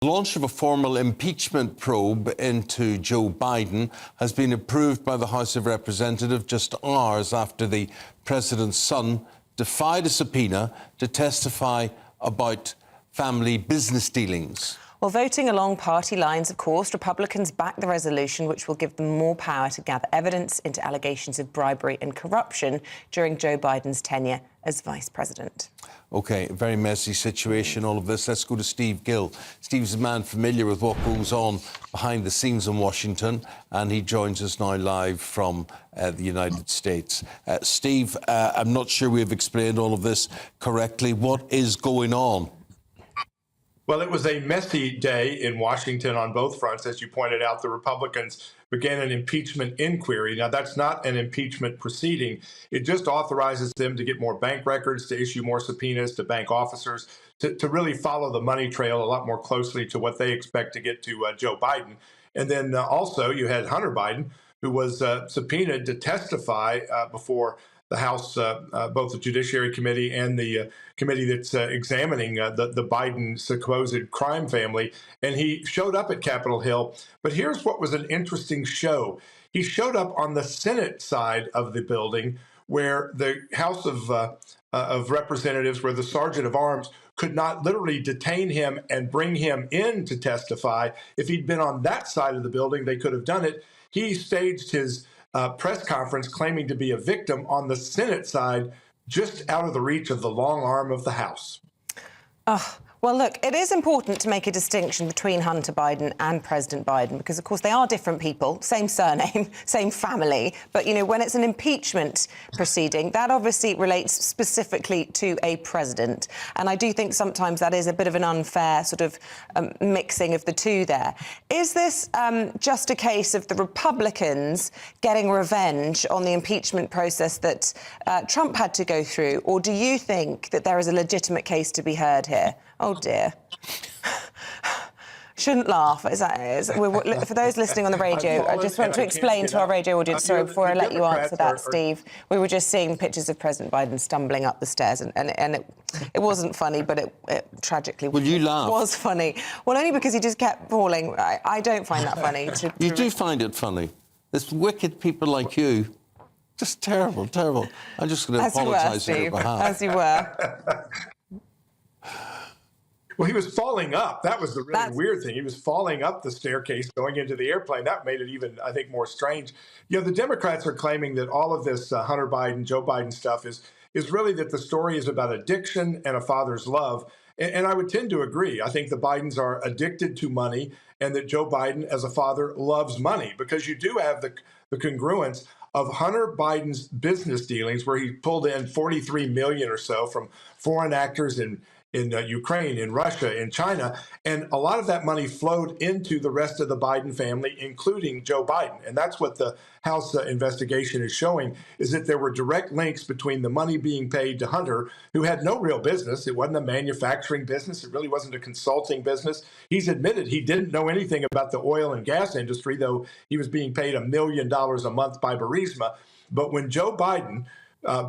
The launch of a formal impeachment probe into Joe Biden has been approved by the House of Representatives just hours after the president's son defied a subpoena to testify about family business dealings. Well, voting along party lines, of course, Republicans back the resolution, which will give them more power to gather evidence into allegations of bribery and corruption during Joe Biden's tenure as vice president. OK, a very messy situation, all of this. Let's go to Steve Gill. Steve's a man familiar with what goes on behind the scenes in Washington, and he joins us now live from the United States. Steve, I'm not sure we've explained all of this correctly. What is going on? Well, it was a messy day in Washington on both fronts. As you pointed out, the Republicans began an impeachment inquiry. Now, that's not an impeachment proceeding. It just authorizes them to get more bank records, to issue more subpoenas to bank officers, to really follow the money trail a lot more closely to what they expect to get to Joe Biden. And then also you had Hunter Biden, who was subpoenaed to testify before the House, both the Judiciary Committee and the committee that's examining the Biden supposed crime family. And he showed up at Capitol Hill. But here's what was an interesting show. He showed up on the Senate side of the building, where the House of Representatives, where the Sergeant of Arms could not literally detain him and bring him in to testify. If he'd been on that side of the building, they could have done it. He staged his press conference claiming to be a victim on the Senate side, just out of the reach of the long arm of the House. Well, look, it is important to make a distinction between Hunter Biden and President Biden because, of course, they are different people, same surname, same family. But, you know, when it's an impeachment proceeding, that obviously relates specifically to a president. And I do think sometimes that is a bit of an unfair sort of mixing of the two there. Is this just a case of the Republicans getting revenge on the impeachment process that Trump had to go through? Or do you think that there is a legitimate case to be heard here? Oh, dear. Shouldn't laugh. For those listening on the radio, I just want to explain to our radio audience, sorry, before I let you answer that, Steve, we were just seeing pictures of President Biden stumbling up the stairs, and it wasn't funny, but it tragically was funny. Well, only because he just kept falling. I don't find that funny. You do find it funny. There's wicked people like you. Just terrible, terrible. I'm just going to apologise on your behalf. As you were. Well, he was falling up. That was the really weird thing. He was falling up the staircase going into the airplane. That made it even, I think, more strange. You know, the Democrats are claiming that all of this Hunter Biden, Joe Biden stuff is really that the story is about addiction and a father's love. And I would tend to agree. I think the Bidens are addicted to money and that Joe Biden, as a father, loves money because you do have the congruence of Hunter Biden's business dealings where he pulled in $43 million or so from foreign actors in Ukraine, in Russia, in China. And a lot of that money flowed into the rest of the Biden family, including Joe Biden. And that's what the House investigation is showing, is that there were direct links between the money being paid to Hunter, who had no real business. It wasn't a manufacturing business. It really wasn't a consulting business. He's admitted he didn't know anything about the oil and gas industry, though he was being paid $1 million a month by Burisma. But when Joe Biden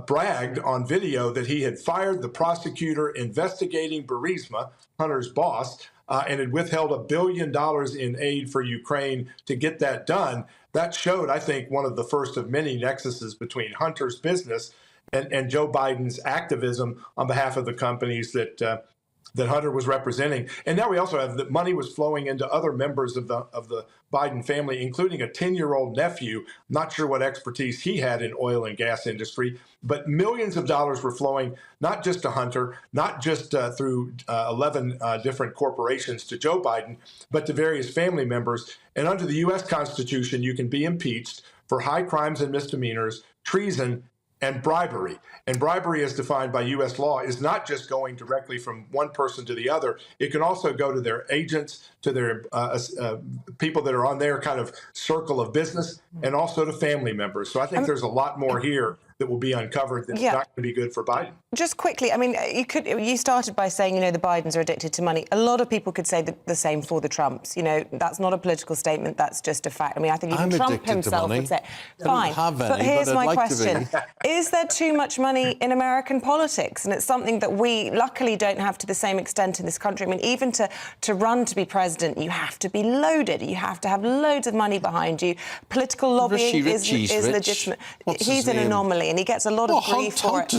bragged on video that he had fired the prosecutor investigating Burisma, Hunter's boss, and had withheld $1 billion in aid for Ukraine to get that done. That showed, I think, one of the first of many nexuses between Hunter's business and Joe Biden's activism on behalf of the companies that Hunter was representing. And now we also have that money was flowing into other members of the Biden family, including a 10-year-old nephew. Not sure what expertise he had in oil and gas industry, but millions of dollars were flowing not just to Hunter, not just through 11 different corporations to Joe Biden, but to various family members. And under the U.S. Constitution, you can be impeached for high crimes and misdemeanors, treason, and bribery. And bribery, as defined by U.S. law, is not just going directly from one person to the other. It can also go to their agents, to their people that are on their kind of circle of business, and also to family members. So I think there's a lot more here that will be uncovered that's Yeah. not going to be good for Biden. Just quickly, I mean, you started by saying, the Bidens are addicted to money. A lot of people could say the same for the Trumps. That's not a political statement. That's just a fact. I mean, I think even Trump himself would say, fine. But here's my question. Is there too much money in American politics? And it's something that we luckily don't have to the same extent in this country. I mean, even to run to be president, you have to be loaded. You have to have loads of money behind you. Political lobbying is legitimate. He's an anomaly, and he gets a lot of grief for it.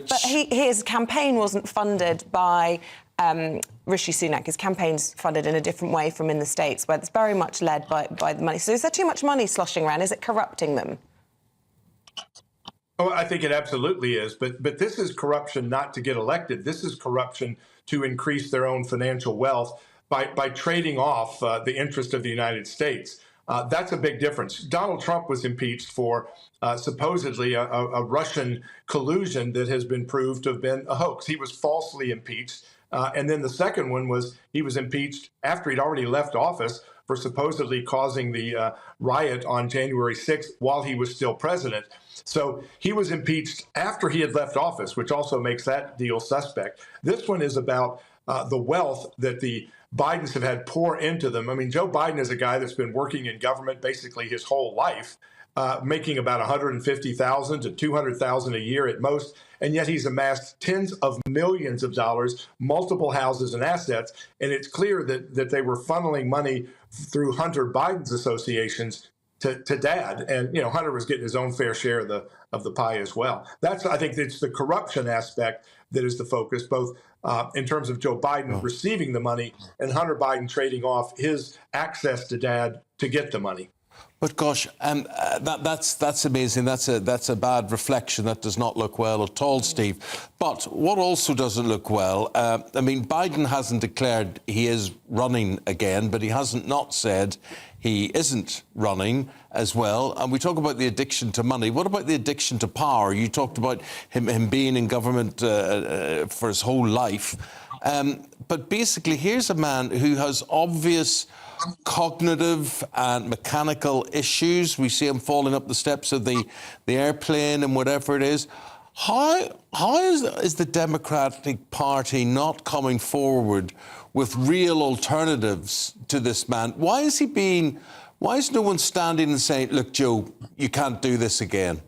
But his campaign wasn't funded by Rishi Sunak. His campaign's funded in a different way from in the States, where it's very much led by the money. So is there too much money sloshing around? Is it corrupting them? Oh, I think it absolutely is. But this is corruption not to get elected. This is corruption to increase their own financial wealth by trading off the interest of the United States. That's a big difference. Donald Trump was impeached for supposedly a Russian collusion that has been proved to have been a hoax. He was falsely impeached. And then the second one was he was impeached after he'd already left office for supposedly causing the riot on January 6th while he was still president. So he was impeached after he had left office, which also makes that deal suspect. This one is about the wealth that the Bidens have had pour into them. I mean, Joe Biden is a guy that's been working in government basically his whole life, making about $150,000 to $200,000 a year at most, and yet he's amassed tens of millions of dollars, multiple houses and assets, and it's clear that they were funneling money through Hunter Biden's associations to Dad, and Hunter was getting his own fair share of the pie as well. I think it's the corruption aspect that is the focus, both in terms of Joe Biden receiving the money and Hunter Biden trading off his access to Dad to get the money. But gosh, that's amazing. That's a bad reflection. That does not look well at all, Steve. But what also doesn't look well, I mean, Biden hasn't declared he is running again, but he hasn't not said he isn't running as well. And we talk about the addiction to money. What about the addiction to power? You talked about him being in government for his whole life. But basically, here's a man who has obvious cognitive and mechanical issues. We see him falling up the steps of the airplane and whatever it is. How is the Democratic Party not coming forward with real alternatives to this man? Why is no one standing and saying, look, Joe, you can't do this again?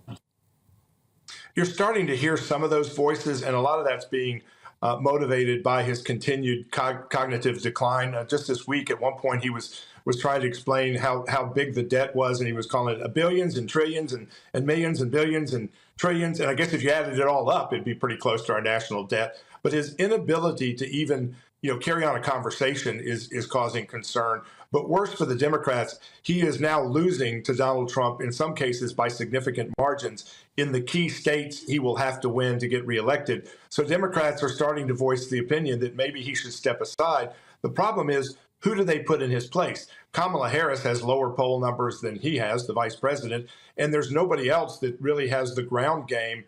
You're starting to hear some of those voices, and a lot of that's being motivated by his continued cognitive decline. Just this week, at one point, he was trying to explain how big the debt was, and he was calling it billions and trillions and millions and billions and trillions. And I guess if you added it all up, it'd be pretty close to our national debt. But his inability to even carry on a conversation is causing concern. But worse for the Democrats, he is now losing to Donald Trump, in some cases by significant margins. In the key states, he will have to win to get reelected. So Democrats are starting to voice the opinion that maybe he should step aside. The problem is, who do they put in his place? Kamala Harris has lower poll numbers than he has, the vice president, and there's nobody else that really has the ground game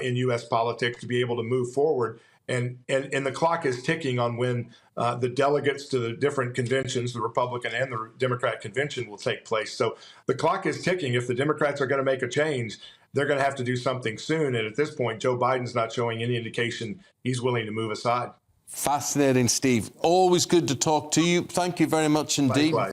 in U.S. politics to be able to move forward. And the clock is ticking on when the delegates to the different conventions, the Republican and the Democrat convention, will take place. So the clock is ticking. If the Democrats are going to make a change, they're going to have to do something soon. And at this point, Joe Biden's not showing any indication he's willing to move aside. Fascinating, Steve. Always good to talk to you. Thank you very much indeed. Likewise.